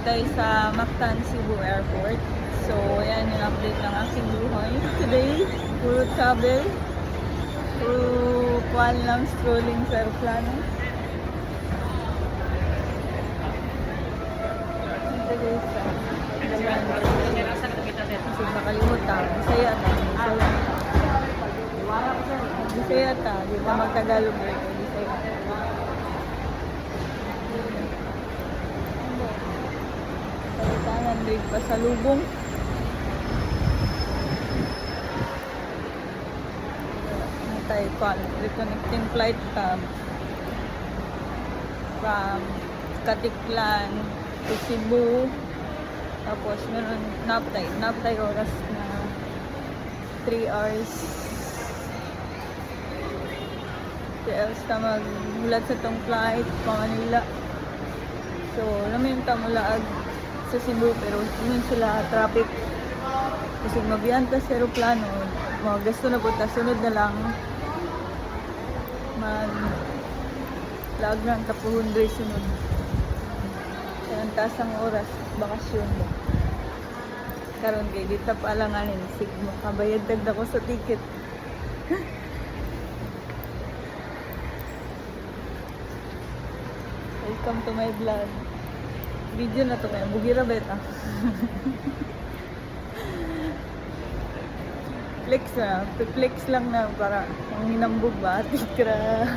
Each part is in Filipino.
tayo sa Mactan, Cebu Airport. So, ayan yung update ng aking buhay. Today, puro travel. Puro kuwan lang, strolling sa aeroplano. Ito guys, kasi nakalimutan. Masaya ta. Masaya ta. Di ba magtagalog eh. Masaya. Kalitangan din pa sa lubong. Tayo pa. Reconnecting flight from Katiklan to Cebu. Tapos meron naptay oras na 3 hours. 3 hours na magmulat sa tong flight pa Manila. So, naminta mula sa Cebu pero yun sila traffic. Kasi mabiyanta sa aeroplano, magasto na po ta sunod na lang lag na ang tapuhon doy sunod. Kaya ang taas ang oras, bakasyon mo. Karon kay dito pa alanganin, sigmo kabayad tagda ko sa ticket. Welcome to my vlog. Video na to kaya bugira beta. Flex lang na para ang hinambog ba, atikra.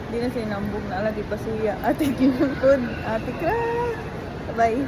Hindi na siya hinambog na, lagi pa siya. Atikra. Bye.